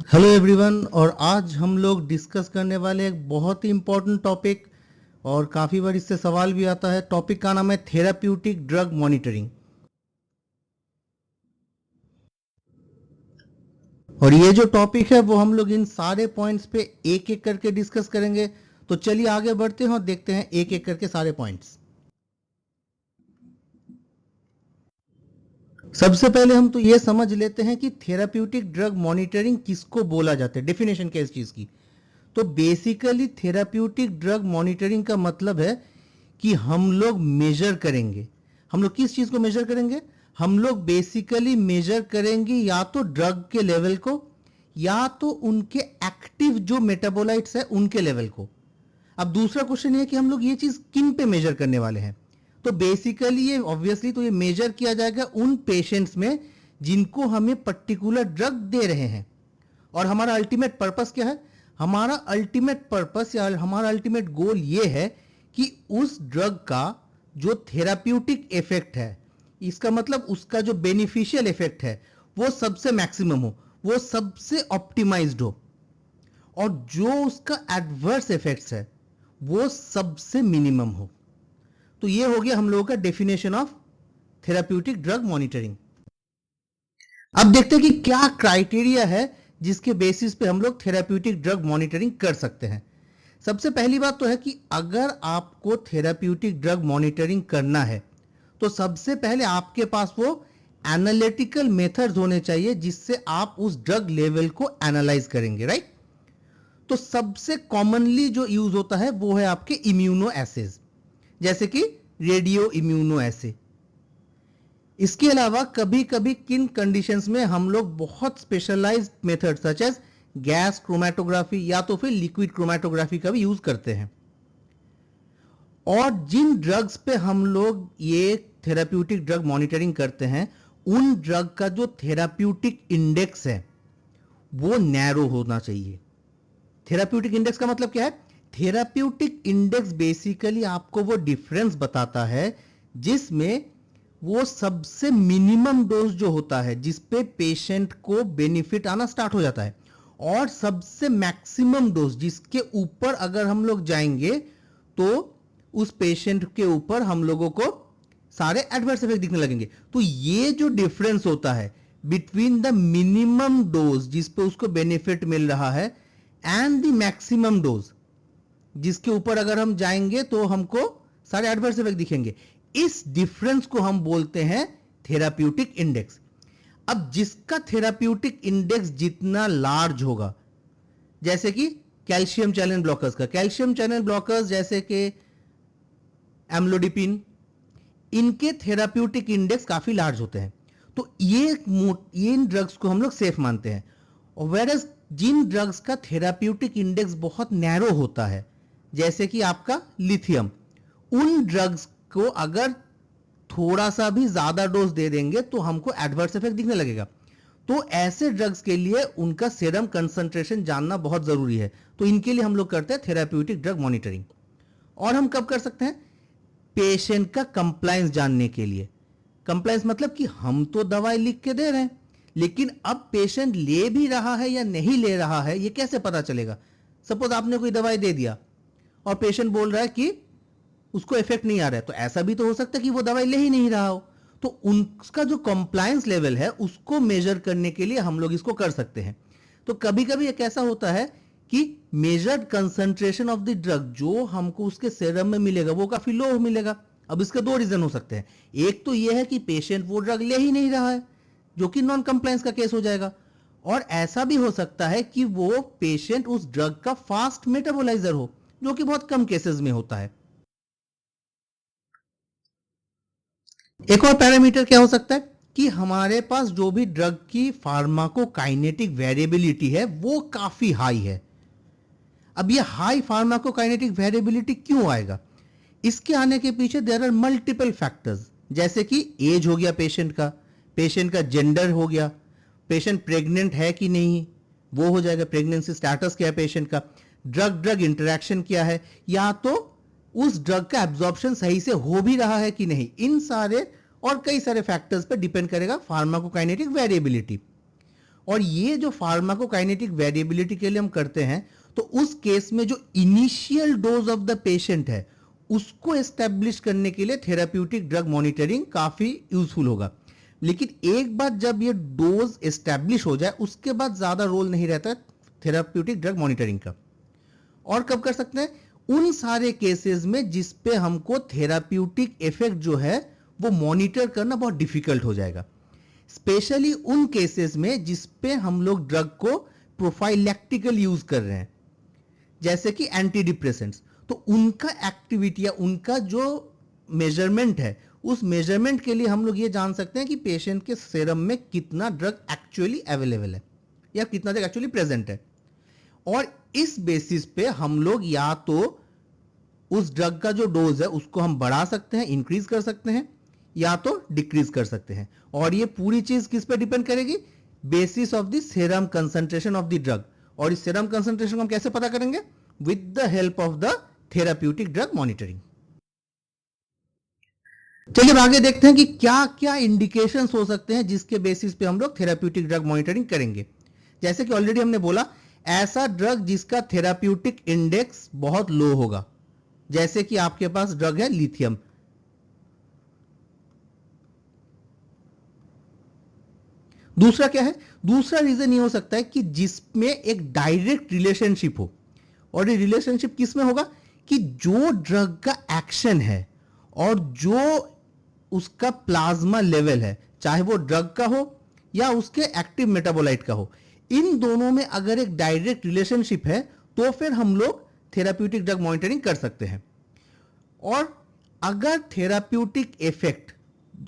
Hello everyone. और आज हम लोग डिस्कस करने वाले एक बहुत ही इम्पोर्टेंट टॉपिक, और काफ़ी बार इससे सवाल भी आता है। टॉपिक का नाम है थेराप्यूटिक ड्रग मॉनिटरिंग। और ये जो टॉपिक है वो हम लोग इन सारे पॉइंट्स पे एक एक करके डिस्कस करेंगे। तो चलिए आगे बढ़ते हैं और देखते हैं एक एक करके सारे पॉइंट्स। सबसे पहले हम तो ये समझ लेते हैं कि थेराप्यूटिक ड्रग मॉनिटरिंग किसको बोला जाता है, डेफिनेशन क्या है इस चीज़ की। तो बेसिकली थेराप्यूटिक ड्रग मॉनिटरिंग का मतलब है कि हम लोग मेजर करेंगे। हम लोग किस चीज को मेजर करेंगे? हम लोग बेसिकली मेजर करेंगे या तो ड्रग के लेवल को या तो उनके एक्टिव जो मेटाबोलाइट्स है उनके लेवल को। अब दूसरा क्वेश्चन है कि हम लोग ये चीज किन पे मेजर करने वाले हैं। तो बेसिकली ये ऑब्वियसली तो ये मेजर किया जाएगा उन पेशेंट्स में जिनको हमें पर्टिकुलर ड्रग दे रहे हैं। और हमारा अल्टीमेट पर्पस क्या है? हमारा अल्टीमेट पर्पस या हमारा अल्टीमेट गोल ये है कि उस ड्रग का जो थेराप्यूटिक इफेक्ट है, इसका मतलब उसका जो बेनिफिशियल इफेक्ट है वो सबसे मैक्सिमम हो, वो सबसे ऑप्टिमाइज्ड हो, और जो उसका एडवर्स इफेक्ट्स है वो सबसे मिनिमम हो। तो ये हो गया हम लोगों का definition of therapeutic drug monitoring. अब देखते हैं कि क्या क्राइटेरिया है जिसके बेसिस पे हम लोग थेराप्यूटिक ड्रग मॉनिटरिंग कर सकते हैं। सबसे पहली बात तो है कि अगर आपको थेराप्यूटिक ड्रग मॉनिटरिंग करना है तो सबसे पहले आपके पास वो एनालिटिकल मेथड्स होने चाहिए जिससे आप उस ड्रग लेवल को एनालाइज करेंगे, राइट। तो सबसे कॉमनली जो यूज होता है वो है आपके इम्यूनो एसेज, जैसे कि रेडियो इम्यूनो एसे। इसके अलावा कभी कभी किन कंडीशंस में हम लोग बहुत specialised method such as gas chromatography या तो फिर लिक्विड क्रोमेटोग्राफी का भी यूज करते हैं। और जिन ड्रग्स पे हम लोग ये थेराप्यूटिक ड्रग मॉनिटरिंग करते हैं उन ड्रग का जो थेराप्यूटिक इंडेक्स है वो नैरो होना चाहिए। थेराप्यूटिक इंडेक्स का मतलब क्या है? थेराप्यूटिक इंडेक्स बेसिकली आपको वो डिफरेंस बताता है जिसमें वो सबसे मिनिमम डोज जो होता है जिस पे पेशेंट को बेनिफिट आना स्टार्ट हो जाता है, और सबसे मैक्सिमम डोज जिसके ऊपर अगर हम लोग जाएंगे तो उस पेशेंट के ऊपर हम लोगों को सारे एडवर्स इफेक्ट दिखने लगेंगे। तो ये जो डिफरेंस होता है बिटवीन द मिनिमम डोज जिस पे उसको बेनिफिट मिल रहा है एंड द मैक्सिमम डोज जिसके ऊपर अगर हम जाएंगे तो हमको सारे एडवर्स इफेक्ट दिखेंगे, इस डिफरेंस को हम बोलते हैं थेराप्यूटिक इंडेक्स। अब जिसका थेराप्यूटिक इंडेक्स जितना लार्ज होगा, जैसे कि कैल्शियम चैनल ब्लॉकर्स का, कैल्शियम चैनल ब्लॉकर्स जैसे कि एम्लोडिपिन, इनके थेराप्यूटिक इंडेक्स काफी लार्ज होते हैं। तो ये इन ड्रग्स को हम लोग सेफ मानते हैं। और वेरस जिन ड्रग्स का थेराप्यूटिक इंडेक्स बहुत नैरो होता है, जैसे कि आपका लिथियम, उन ड्रग्स को अगर थोड़ा सा भी ज्यादा डोज दे देंगे तो हमको एडवर्स इफेक्ट दिखने लगेगा। तो ऐसे ड्रग्स के लिए उनका सीरम कंसंट्रेशन जानना बहुत जरूरी है। तो इनके लिए हम लोग करते हैं थेराप्यूटिक ड्रग मॉनिटरिंग। और हम कब कर सकते हैं? पेशेंट का कंप्लायंस जानने के लिए। कंप्लायंस मतलब कि हम तो दवाई लिख के दे रहे हैं, लेकिन अब पेशेंट ले भी रहा है या नहीं ले रहा है ये कैसे पता चलेगा? सपोज आपने कोई दवाई दे दिया और पेशेंट बोल रहा है कि उसको इफेक्ट नहीं आ रहा है, तो ऐसा भी तो हो सकता है कि वो दवाई ले ही नहीं रहा हो। तो उनका जो कंप्लायंस लेवल है उसको मेजर करने के लिए हम लोग इसको कर सकते हैं। तो कभी कभी एक ऐसा होता है कि measured concentration of the drug जो हमको उसके सीरम में मिलेगा वो काफी लो मिलेगा। अब इसके दो रीजन हो सकते हैं। एक तो यह है कि पेशेंट वो ड्रग ले ही नहीं रहा है, जो कि नॉन कंप्लायंस का केस हो जाएगा। और ऐसा भी हो सकता है कि वो पेशेंट उस ड्रग का फास्ट मेटाबोलाइजर हो, जो कि बहुत कम केसेस में होता है। एक और पैरामीटर क्या हो सकता है कि हमारे पास जो भी ड्रग की फार्माकोकाइनेटिक वेरिएबिलिटी है वो काफी हाई है। अब ये हाई फार्माकोकाइनेटिक वेरिएबिलिटी क्यों आएगा? इसके आने के पीछे देयर आर मल्टीपल फैक्टर्स, जैसे कि एज हो गया पेशेंट का जेंडर हो गया, पेशेंट प्रेग्नेंट है कि नहीं वो हो जाएगा, प्रेगनेंसी स्टेटस क्या है पेशेंट का, ड्रग ड्रग इंटरेक्शन क्या है, या तो उस ड्रग का एब्जॉर्प्शन सही से हो भी रहा है कि नहीं। इन सारे और कई सारे फैक्टर्स पर डिपेंड करेगा फार्माकोकाइनेटिक वेरिएबिलिटी। और ये जो फार्माकोकाइनेटिक वेरिएबिलिटी के लिए हम करते हैं, तो उस केस में जो initial dose of the patient है उसको एस्टेब्लिश करने के लिए थेराप्यूटिक ड्रग मॉनिटरिंग काफी यूजफुल होगा। लेकिन एक बार जब ये डोज एस्टेब्लिश हो जाए उसके बाद ज्यादा रोल नहीं रहता थेराप्यूटिक ड्रग मॉनिटरिंग का। और कब कर सकते हैं? उन सारे केसेस में जिस पे हमको थेराप्यूटिक इफेक्ट जो है वो मॉनिटर करना बहुत डिफिकल्ट हो जाएगा, स्पेशली उन केसेस में जिस पे हम लोग ड्रग को प्रोफाइलैक्टिकल यूज कर रहे हैं, जैसे कि एंटी डिप्रेसेंट्स। तो उनका एक्टिविटी या उनका जो मेजरमेंट है, उस मेजरमेंट के लिए हम लोग ये जान सकते हैं कि पेशेंट के सीरम में कितना ड्रग एक्चुअली अवेलेबल है या कितना ड्रग एक्चुअली प्रेजेंट है। और इस बेसिस पे हम लोग या तो उस ड्रग का जो डोज है उसको हम बढ़ा सकते हैं, इंक्रीज कर सकते हैं, या तो डिक्रीज कर सकते हैं। और ये पूरी चीज किस पे डिपेंड करेगी? Basis of the serum concentration of the drug. और इस सीरम कंसंट्रेशन को हम कैसे पता करेंगे? With the help of the therapeutic drug monitoring. चलिए अब आगे देखते हैं कि क्या क्या इंडिकेशंस हो सकते हैं जिसके बेसिस पे हम लोग थेराप्यूटिक ड्रग मॉनिटरिंग करेंगे। जैसे कि ऑलरेडी हमने बोला, ऐसा ड्रग जिसका थेराप्यूटिक इंडेक्स बहुत लो होगा, जैसे कि आपके पास ड्रग है लिथियम। दूसरा क्या है? दूसरा रीजन ये हो सकता है कि जिसमें एक डायरेक्ट रिलेशनशिप हो। और ये रिलेशनशिप किस में होगा? कि जो ड्रग का एक्शन है और जो उसका प्लाज्मा लेवल है, चाहे वो ड्रग का हो या उसके एक्टिव मेटाबोलाइट का हो, इन दोनों में अगर एक डायरेक्ट रिलेशनशिप है तो फिर हम लोग थेराप्यूटिक ड्रग मॉनिटरिंग कर सकते हैं। और अगर थेराप्यूटिक इफेक्ट,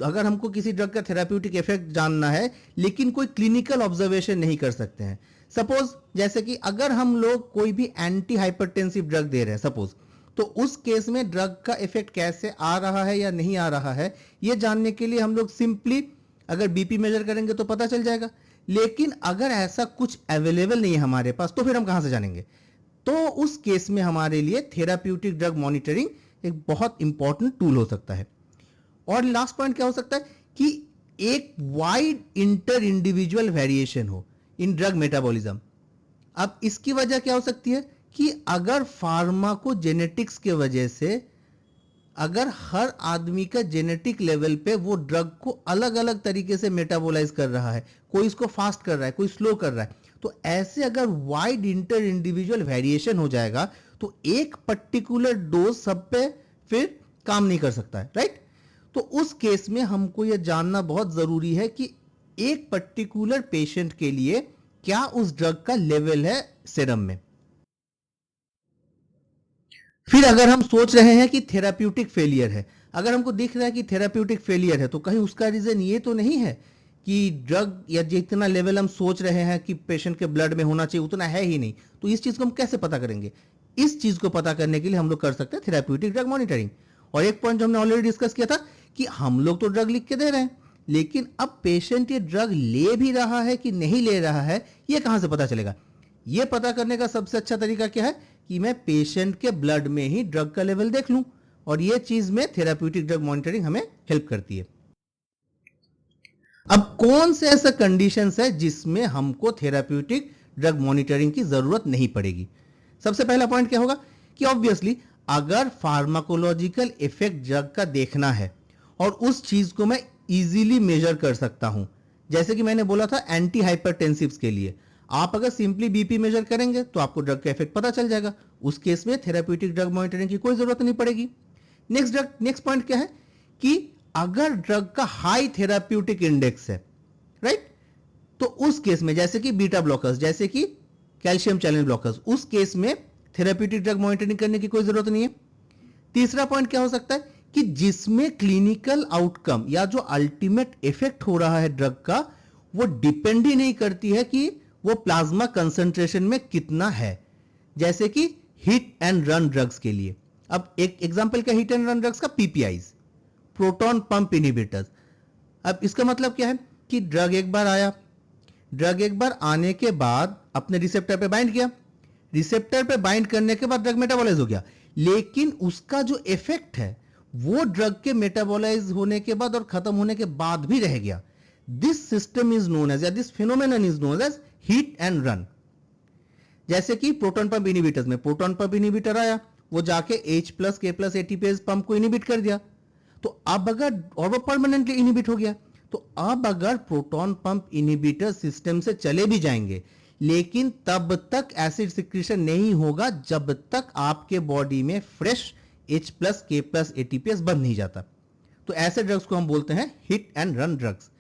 अगर हमको किसी ड्रग का थेराप्यूटिक इफेक्ट जानना है लेकिन कोई क्लिनिकल ऑब्जर्वेशन नहीं कर सकते हैं, सपोज जैसे कि अगर हम लोग कोई भी एंटी हाइपरटेंसिव ड्रग दे रहे हैं सपोज, तो उस केस में ड्रग का इफेक्ट कैसे आ रहा है या नहीं आ रहा है, यह जानने के लिए हम लोग सिंपली अगर बीपी मेजर करेंगे तो पता चल जाएगा। लेकिन अगर ऐसा कुछ अवेलेबल नहीं है हमारे पास, तो फिर हम कहां से जानेंगे? तो उस केस में हमारे लिए थेराप्यूटिक ड्रग मॉनिटरिंग एक बहुत इंपॉर्टेंट टूल हो सकता है। और लास्ट पॉइंट क्या हो सकता है? कि एक वाइड इंटर इंडिविजुअल वेरिएशन हो इन ड्रग मेटाबॉलिज्म। अब इसकी वजह क्या हो सकती है? कि अगर फार्माकोजेनेटिक्स के वजह से अगर हर आदमी का जेनेटिक लेवल पे वो ड्रग को अलग अलग तरीके से मेटाबोलाइज कर रहा है, कोई इसको फास्ट कर रहा है, कोई स्लो कर रहा है, तो ऐसे अगर वाइड इंटर इंडिविजुअल वेरिएशन हो जाएगा तो एक पर्टिकुलर डोज सब पे फिर काम नहीं कर सकता है, राइट? तो उस केस में हमको यह जानना बहुत जरूरी है कि एक पर्टिकुलर पेशेंट के लिए क्या उस ड्रग का लेवल है सीरम में। फिर अगर हम सोच रहे हैं कि थेराप्यूटिक फेलियर है, अगर हमको दिख रहा है कि थेराप्यूटिक फेलियर है, तो कहीं उसका रीजन ये तो नहीं है कि ड्रग या जितना लेवल हम सोच रहे हैं कि पेशेंट के ब्लड में होना चाहिए उतना है ही नहीं, तो इस चीज को हम कैसे पता करेंगे? इस चीज को पता करने के लिए हम लोग कर सकते हैं थेराप्यूटिक ड्रग मॉनिटरिंग। और एक पॉइंट जो हमने ऑलरेडी डिस्कस किया था कि हम लोग तो ड्रग लिख के दे रहे हैं, लेकिन अब पेशेंट ये ड्रग ले भी रहा है कि नहीं ले रहा है, ये कहां से पता चलेगा? ये पता करने का सबसे अच्छा तरीका क्या है? कि मैं पेशेंट के ब्लड में ही ड्रग का लेवल देख लूं। और ये चीज में थेराप्यूटिक ड्रग मॉनिटरिंग हमें हेल्प करती है। अब कौन से ऐसे कंडीशंस है जिसमें हमको थेराप्यूटिक ड्रग मॉनिटरिंग की जरूरत नहीं पड़ेगी? सबसे पहला पॉइंट क्या होगा? कि ऑब्वियसली अगर फार्माकोलॉजिकल इफेक्ट ड्रग का देखना है और उस चीज को मैं इजीली मेजर कर सकता हूं, जैसे कि मैंने बोला था एंटी हाइपरटेंसिव्स के लिए आप अगर सिंपली बीपी मेजर करेंगे तो आपको ड्रग का इफेक्ट पता चल जाएगा, उस केस में थेराप्यूटिक ड्रग मॉनिटरिंग की कोई जरूरत नहीं पड़ेगी। नेक्स्ट पॉइंट क्या है? कि अगर ड्रग का हाई थेराप्यूटिक इंडेक्स है, राइट, तो उस केस में जैसे कि बीटा ब्लॉकर्स, जैसे कि कैल्शियम चैनल ब्लॉकर्स, उस केस में थेराप्यूटिक ड्रग मॉनिटरिंग करने की कोई जरूरत नहीं है। तीसरा पॉइंट क्या हो सकता है? कि जिसमें क्लिनिकल आउटकम या जो अल्टीमेट इफेक्ट हो रहा है ड्रग का, वो डिपेंड ही नहीं करती है कि वो प्लाज्मा कंसंट्रेशन में कितना है, जैसे कि हिट एंड रन ड्रग्स के लिए। अब एक एग्जांपल क्या हिट एंड रन ड्रग्स का? PPIs, proton pump inhibitors. अब इसका मतलब क्या है? कि ड्रग एक बार आया, ड्रग एक बार आने के बाद अपने रिसेप्टर पे बाइंड किया, रिसेप्टर पे बाइंड करने के बाद ड्रग मेटाबोलाइज हो गया, लेकिन उसका जो इफेक्ट है वो ड्रग के मेटाबोलाइज होने के बाद और खत्म होने के बाद भी रह गया। This system is known as या this phenomenon is known as hit and run. जैसे कि प्रोटॉन पंप इनिबिटर्स में प्रोटॉन पंप इनिबिटर आया, वो जाके H plus K plus ATPase pump को इनिबिट कर दिया, तो अब अगर और वो परमानेंटली इनिबिट हो गया, तो अब अगर प्रोटॉन पंप इनिबिटर सिस्टम से चले भी जाएंगे, लेकिन तब तक एसिड सिक्रीशन नहीं होगा जब तक आपके बॉडी में fresh H plus K plus ATPase बन नहीं जाता। तो ऐसे ड्रग्स को हम बोलते हैं हिट एंड रन ड्रग्स।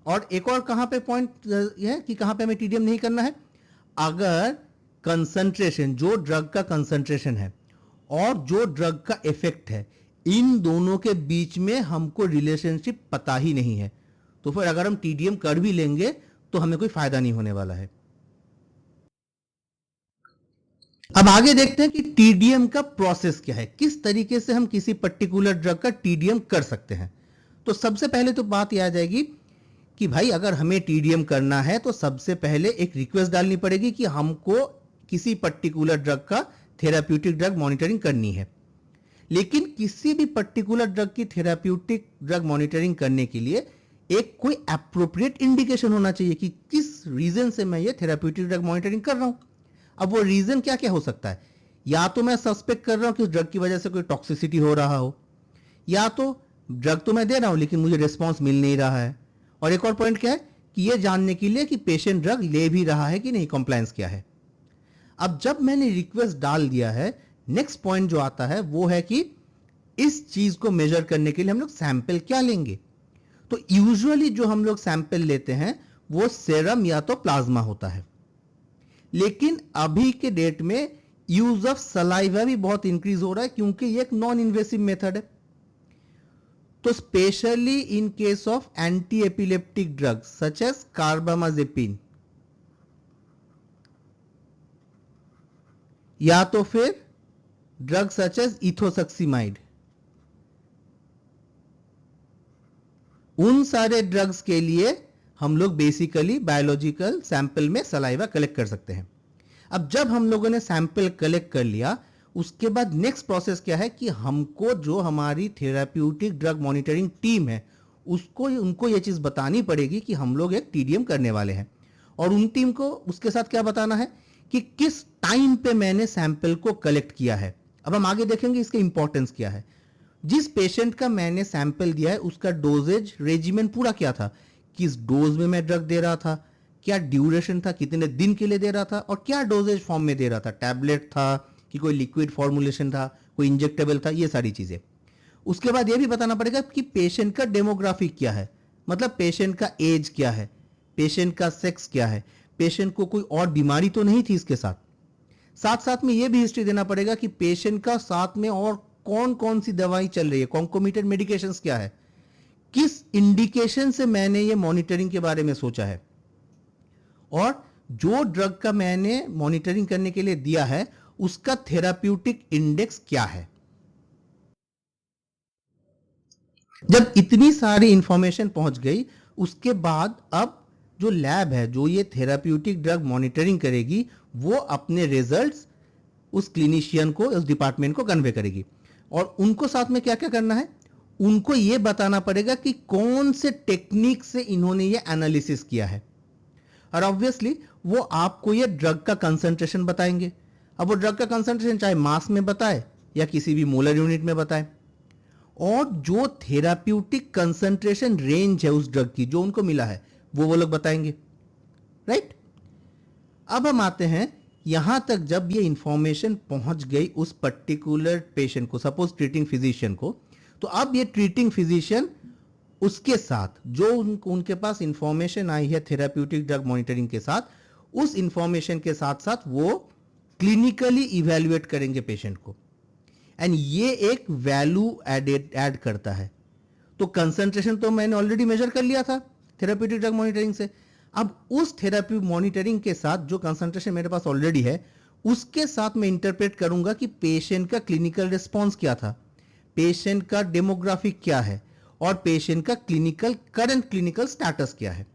और एक और कहां पे पॉइंट है कि कहां पे हमें टीडीएम नहीं करना है, अगर कंसंट्रेशन, जो ड्रग का कंसंट्रेशन है और जो ड्रग का इफेक्ट है, इन दोनों के बीच में हमको रिलेशनशिप पता ही नहीं है, तो फिर अगर हम टीडीएम कर भी लेंगे तो हमें कोई फायदा नहीं होने वाला है। अब आगे देखते हैं कि टीडीएम का प्रोसेस क्या है, किस तरीके से हम किसी पर्टिकुलर ड्रग का टीडीएम कर सकते हैं। तो सबसे पहले तो बात यह आ जाएगी कि भाई अगर हमें टीडीएम करना है तो सबसे पहले एक रिक्वेस्ट डालनी पड़ेगी कि हमको किसी पर्टिकुलर ड्रग का थेराप्यूटिक ड्रग मॉनिटरिंग करनी है। लेकिन किसी भी पर्टिकुलर ड्रग की थेराप्यूटिक ड्रग मॉनिटरिंग करने के लिए एक कोई एप्रोप्रिएट इंडिकेशन होना चाहिए कि किस रीजन से मैं ये थेराप्यूटिक ड्रग मॉनिटरिंग कर रहा हूं। अब वो रीजन क्या क्या हो सकता है, या तो मैं सस्पेक्ट कर रहा हूं कि उस ड्रग की वजह से कोई टॉक्सिसिटी हो रहा हो, या तो ड्रग तो मैं दे रहा हूं लेकिन मुझे रिस्पॉन्स मिल नहीं रहा है, और एक और पॉइंट क्या है कि ये जानने के लिए कि पेशेंट ड्रग ले भी रहा है कि नहीं, कंप्लायंस क्या है। अब जब मैंने रिक्वेस्ट डाल दिया है, नेक्स्ट पॉइंट जो आता है वो है कि इस चीज को मेजर करने के लिए हम लोग सैंपल क्या लेंगे। तो यूजुअली जो हम लोग सैंपल लेते हैं वो सेरम या तो प्लाज्मा होता है, लेकिन अभी के डेट में यूज ऑफ सलाइवा भी बहुत इंक्रीज हो रहा है क्योंकि ये एक नॉन इन्वेसिव मेथड है। तो specially in case of anti epileptic drugs such as carbamazepine, या तो फिर ड्रग सच एज इथोसक्सीमाइड, उन सारे ड्रग्स के लिए हम लोग बेसिकली बायोलॉजिकल सैंपल में सलाइवा कलेक्ट कर सकते हैं। अब जब हम लोगों ने सैंपल कलेक्ट कर लिया, उसके बाद नेक्स्ट प्रोसेस क्या है कि हमको जो हमारी थेराप्यूटिक ड्रग मॉनिटरिंग टीम है उनको ये चीज बतानी पड़ेगी कि हम लोग एक टीडीएम करने वाले हैं, और उन टीम को उसके साथ क्या बताना है कि किस टाइम पे मैंने सैंपल को कलेक्ट किया है। अब हम आगे देखेंगे इसका इंपॉर्टेंस क्या है। जिस पेशेंट का मैंने सैंपल दिया है उसका डोजेज रेजिमेंट पूरा क्या था, किस डोज में मैं ड्रग दे रहा था, क्या ड्यूरेशन था, कितने दिन के लिए दे रहा था, और क्या डोजेज फॉर्म में दे रहा था, टैबलेट था कि कोई लिक्विड फॉर्मुलेशन था, कोई इंजेक्टेबल था, ये सारी चीजें। उसके बाद ये भी बताना पड़ेगा कि पेशेंट का डेमोग्राफिक क्या है, मतलब पेशेंट का एज क्या है, पेशेंट का सेक्स क्या है, पेशेंट को कोई और बीमारी तो नहीं थी इसके साथ। साथ साथ में ये भी हिस्ट्री देना पड़ेगा कि पेशेंट का साथ में और कौन कौन सी दवाई चल रही है, कॉन्कोमिटेंट मेडिकेशंस क्या है, किस इंडिकेशन से मैंने ये मॉनिटरिंग के बारे में सोचा है, और जो ड्रग का मैंने मॉनिटरिंग करने के लिए दिया है उसका थेराप्यूटिक इंडेक्स क्या है। जब इतनी सारी इंफॉर्मेशन पहुंच गई, उसके बाद अब जो लैब है जो ये थेराप्यूटिक ड्रग मॉनिटरिंग करेगी वो अपने रिजल्ट्स उस क्लिनिशियन को, उस डिपार्टमेंट को कन्वे करेगी, और उनको साथ में क्या क्या करना है, उनको ये बताना पड़ेगा कि कौन से टेक्निक से इन्होंने ये एनालिसिस किया है, और ऑब्वियसली वो आपको ये ड्रग का कंसंट्रेशन बताएंगे। अब वो ड्रग का कंसंट्रेशन चाहे मास में बताए या किसी भी मोलर यूनिट में बताए, और जो थेराप्यूटिक कंसंट्रेशन रेंज है उस ड्रग की जो उनको मिला है वो लोग बताएंगे, राइट। अब हम आते हैं यहां तक, जब ये इंफॉर्मेशन पहुंच गई उस पर्टिकुलर पेशेंट को, सपोज ट्रीटिंग फिजिशियन को, तो अब ये ट्रीटिंग फिजिशियन उसके साथ जो उनके पास इंफॉर्मेशन आई है थेराप्यूटिक ड्रग मॉनिटरिंग के साथ, उस इंफॉर्मेशन के साथ साथ वो क्लिनिकली इवैल्यूएट करेंगे पेशेंट को, एंड ये एक वैल्यू ऐड करता है। तो कंसंट्रेशन तो मैंने ऑलरेडी मेजर कर लिया था थेराप्यूटिक ड्रग मॉनिटरिंग से, अब उस थेरापी मॉनिटरिंग के साथ जो कंसंट्रेशन मेरे पास ऑलरेडी है उसके साथ मैं इंटरप्रेट करूंगा कि पेशेंट का क्लिनिकल रिस्पॉन्स क्या था, पेशेंट का डेमोग्राफिक क्या है, और पेशेंट का करंट क्लिनिकल स्टेटस क्या है।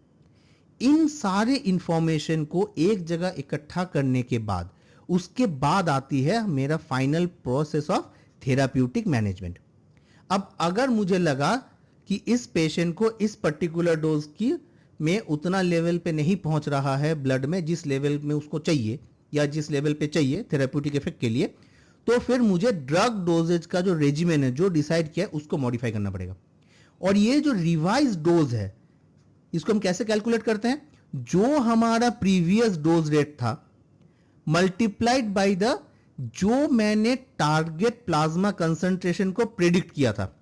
इन सारे इंफॉर्मेशन को एक जगह इकट्ठा करने के बाद उसके बाद आती है मेरा final process of therapeutic management. अब अगर मुझे लगा कि इस पेशेंट को इस पर्टिकुलर डोज की में उतना लेवल पे नहीं पहुंच रहा है ब्लड में जिस लेवल में उसको चाहिए या जिस लेवल पे चाहिए थेराप्यूटिक इफेक्ट के लिए, तो फिर मुझे ड्रग डोजेज का जो रेजिमेन है जो डिसाइड किया है उसको मॉडिफाई करना पड़ेगा। और ये जो रिवाइज डोज है इसको हम कैसे कैलकुलेट करते हैं, जो हमारा प्रीवियस डोज रेट था मल्टीप्लाइड बाय द जो मैंने टारगेट प्लाज्मा कंसंट्रेशन को प्रेडिक्ट किया था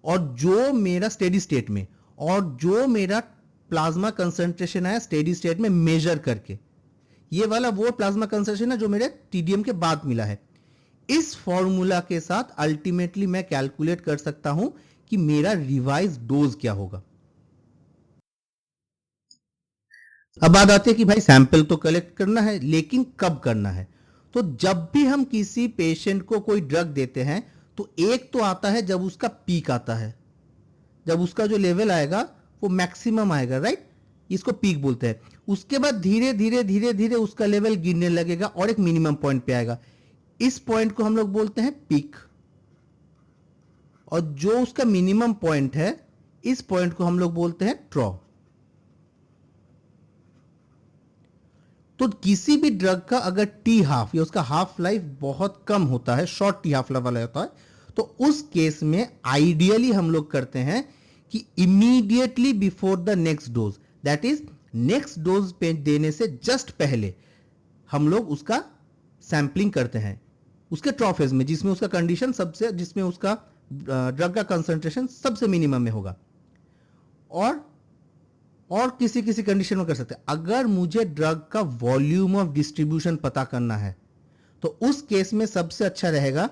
और जो मेरा स्टेडी स्टेट में और जो मेरा प्लाज्मा कंसंट्रेशन है स्टेडी स्टेट में मेजर करके, ये वाला वो प्लाज्मा कंसंट्रेशन है जो मेरे टीडीएम के बाद मिला है। इस फॉर्मूला के साथ अल्टीमेटली मैं कैलकुलेट कर सकता हूं कि मेरा रिवाइज डोज क्या होगा। अब बात आती है कि भाई सैंपल तो कलेक्ट करना है लेकिन कब करना है। तो जब भी हम किसी पेशेंट को कोई ड्रग देते हैं तो एक तो आता है जब उसका पीक आता है, जब उसका जो लेवल आएगा वो मैक्सिमम आएगा, राइट, इसको पीक बोलते हैं। उसके बाद धीरे धीरे धीरे धीरे उसका लेवल गिरने लगेगा और एक मिनिमम पॉइंट पे आएगा, इस पॉइंट को हम लोग बोलते हैं पीक। और जो उसका मिनिमम पॉइंट है इस पॉइंट को हम लोग बोलते हैं ट्रॉ। तो किसी भी ड्रग का अगर टी हाफ या उसका हाफ लाइफ बहुत कम होता है, शॉर्ट टी हाफ लाइफ वाला होता है, तो उस केस में आइडियली हम लोग करते हैं कि immediately before the next dose, that is next dose पे देने से जस्ट पहले हम लोग उसका सैंपलिंग करते हैं उसके ट्रॉफेज में जिसमें उसका कंडीशन सबसे, जिसमें उसका ड्रग का कंसंट्रेशन सबसे मिनिमम में होगा। और किसी किसी कंडीशन में कर सकते हैं। अगर मुझे ड्रग का वॉल्यूम ऑफ डिस्ट्रीब्यूशन पता करना है तो उस केस में सबसे अच्छा रहेगा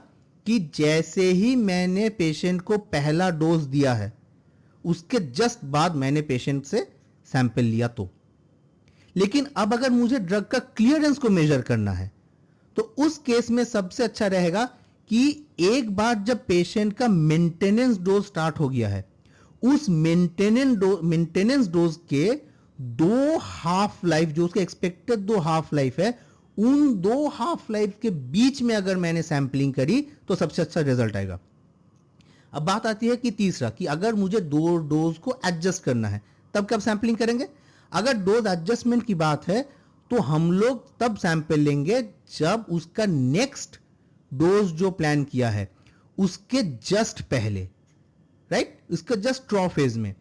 कि जैसे ही मैंने पेशेंट को पहला डोज दिया है उसके जस्ट बाद मैंने पेशेंट से सैंपल लिया तो। लेकिन अब अगर मुझे ड्रग का क्लियरेंस को मेजर करना है तो उस केस में सबसे अच्छा रहेगा कि एक बार जब पेशेंट का मेंटेनेंस डोज स्टार्ट हो गया है उस मेंटेनेंस डोज के 2 हाफ लाइफ, जो उसके एक्सपेक्टेड 2 हाफ लाइफ है, उन 2 हाफ लाइफ के बीच में अगर मैंने सैंपलिंग करी तो सबसे अच्छा रिजल्ट आएगा। अब बात आती है कि तीसरा, कि अगर मुझे 2 डोज को एडजस्ट करना है तब कब सैंपलिंग करेंगे। अगर डोज एडजस्टमेंट की बात है तो हम लोग तब सैंपल लेंगे जब उसका नेक्स्ट डोज जो प्लान किया है उसके जस्ट पहले, राइट, इसका जस्ट ट्रॉ फेज में,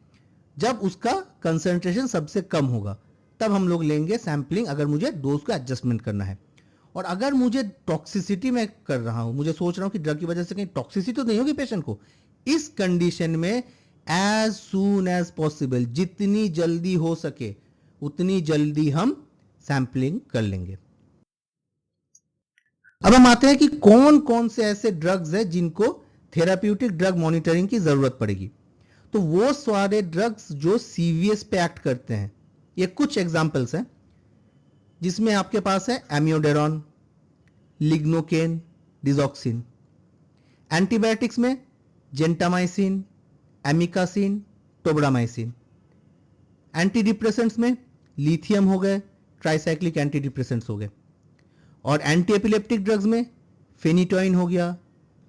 जब उसका कंसंट्रेशन सबसे कम होगा तब हम लोग लेंगे सैंपलिंग, अगर मुझे डोज को एडजस्टमेंट करना है। और अगर मुझे टॉक्सिसिटी में कर रहा हूं, मुझे सोच रहा हूं कि ड्रग की वजह से कहीं टॉक्सिसिटी तो नहीं होगी पेशेंट को, इस कंडीशन में एज सून एज पॉसिबल, जितनी जल्दी हो सके उतनी जल्दी हम सैंपलिंग कर लेंगे। अब हम आते हैं कि कौन कौन से ऐसे ड्रग्स हैं जिनको थेराप्यूटिक ड्रग मॉनिटरिंग की जरूरत पड़ेगी। तो वो सारे ड्रग्स जो सीवीएस पे एक्ट करते हैं, ये कुछ एग्जांपल्स हैं जिसमें आपके पास है एमियोडेरॉन, लिग्नोकेन, डिजॉक्सिन। एंटीबायोटिक्स में gentamicin, amikacin, tobramycin. Anti depressants में लिथियम हो गए, ट्राइसाइक्लिक एंटी डिप्रेसेंट्स हो गए। और एंटी एपिलेप्टिक ड्रग्स में फेनिटोइन हो गया,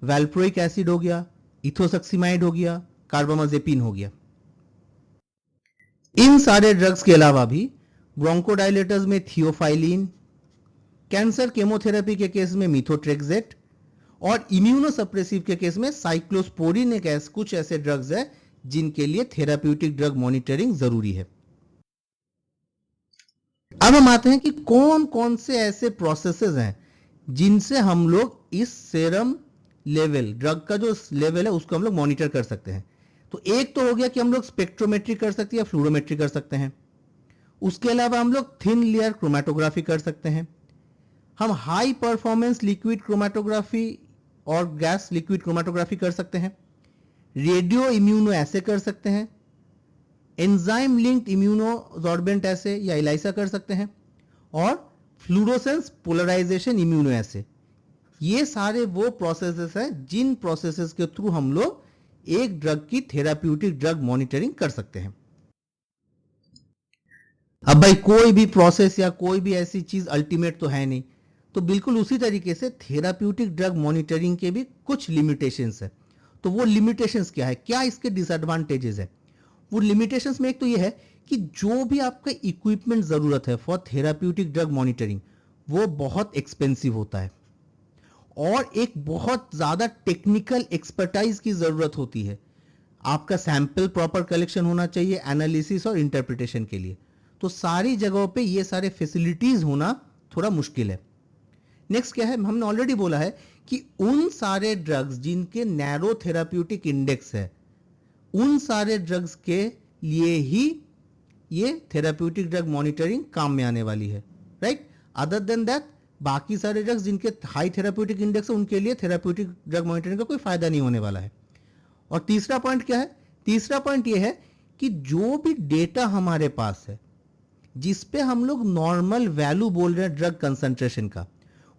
वैल्प्रोइक एसिड हो गया, इथोसक्सीमाइड हो गया, कार्बामाजेपिन हो गया। इन सारे ड्रग्स के अलावा भी ब्रोंकोडायलेटर्स में थियोफाइलिन, कैंसर केमोथेरेपी के केस में मिथोट्रेक्सेट और इम्यूनोसप्रेसिव के केस में साइक्लोस्पोरिन एक कुछ ऐसे ड्रग्स है जिनके लिए थेराप्यूटिक ड्रग मॉनिटरिंग जरूरी है। अब हम आते हैं कि कौन कौन से ऐसे प्रोसेसेस हैं जिनसे हम लोग इस सेरम लेवल, ड्रग का जो लेवल है उसको हम लोग मॉनिटर कर सकते हैं। तो एक तो हो गया कि हम लोग स्पेक्ट्रोमेट्री कर सकते हैं या फ्लूरोमेट्री कर सकते हैं। उसके अलावा हम लोग थिन लेयर क्रोमेटोग्राफी कर सकते हैं। हम हाई परफॉर्मेंस लिक्विड क्रोमेटोग्राफी और गैस लिक्विड क्रोमेटोग्राफी कर सकते हैं। रेडियो इम्यूनो ऐसे कर सकते हैं। एंजाइम लिंक्ड इम्यूनोसॉर्बेंट ऐसे या इलाइसा कर सकते हैं। और फ्लूरोसेंस पोलराइजेशन इम्यूनो ऐसे। ये सारे वो प्रोसेसेस हैं जिन प्रोसेसेस के थ्रू हम लोग एक ड्रग की थेराप्यूटिक ड्रग मॉनिटरिंग कर सकते हैं। अब भाई कोई भी प्रोसेस या कोई भी ऐसी चीज अल्टीमेट तो है नहीं, तो बिल्कुल उसी तरीके से थेराप्यूटिक ड्रग मॉनिटरिंग के भी कुछ लिमिटेशंस है। तो वो लिमिटेशंस क्या है, क्या इसके डिसएडवांटेजेस है। वो लिमिटेशंस में एक तो ये है कि जो भी आपका इक्विपमेंट जरूरत है फॉर थेराप्यूटिक ड्रग मॉनिटरिंग वो बहुत एक्सपेंसिव होता है और एक बहुत ज्यादा टेक्निकल एक्सपर्टाइज की जरूरत होती है। आपका सैंपल प्रॉपर कलेक्शन होना चाहिए एनालिसिस और इंटरप्रिटेशन के लिए। तो सारी जगहों पे ये सारे फैसिलिटीज होना थोड़ा मुश्किल है। नेक्स्ट क्या है, हमने ऑलरेडी बोला है कि उन सारे ड्रग्स जिनके नैरो थेराप्यूटिक इंडेक्स है उन सारे ड्रग्स के लिए ही ये थेराप्यूटिक ड्रग मॉनिटरिंग काम में आने वाली है, राइट। अदर देन दैट बाकी सारे ड्रग्स जिनके हाई थेराप्यूटिक इंडेक्स है उनके लिए थेराप्यूटिक ड्रग मॉनिटरिंग का कोई फायदा नहीं होने वाला है। और तीसरा पॉइंट क्या है, तीसरा पॉइंट ये है कि जो भी डेटा हमारे पास है जिस पे हम लोग नॉर्मल वैल्यू बोल रहे हैं ड्रग कंसंट्रेशन का,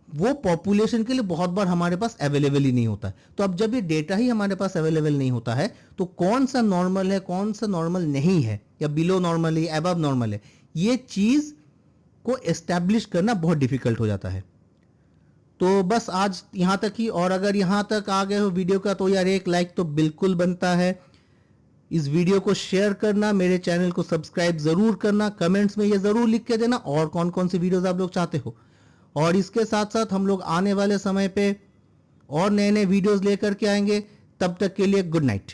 वो पॉपुलेशन के लिए बहुत बार हमारे पास अवेलेबल ही नहीं होता है। तो अब जब ये डेटा ही हमारे पास अवेलेबल नहीं होता है तो कौन सा नॉर्मल है कौन सा नॉर्मल नहीं है या बिलो नॉर्मल है अबव नॉर्मल है, ये चीज को एस्टैब्लिश करना बहुत डिफिकल्ट हो जाता है। तो बस आज यहां तक ही, और अगर यहां तक आ गए हो वीडियो का तो यार एक लाइक तो बिल्कुल बनता है। इस वीडियो को शेयर करना, मेरे चैनल को सब्सक्राइब जरूर करना, कमेंट्स में ये जरूर लिख के देना और कौन कौन सी वीडियोस आप लोग चाहते हो। और इसके साथ साथ हम लोग आने वाले समय पे और नए नए वीडियोस लेकर के आएंगे। तब तक के लिए गुड नाइट।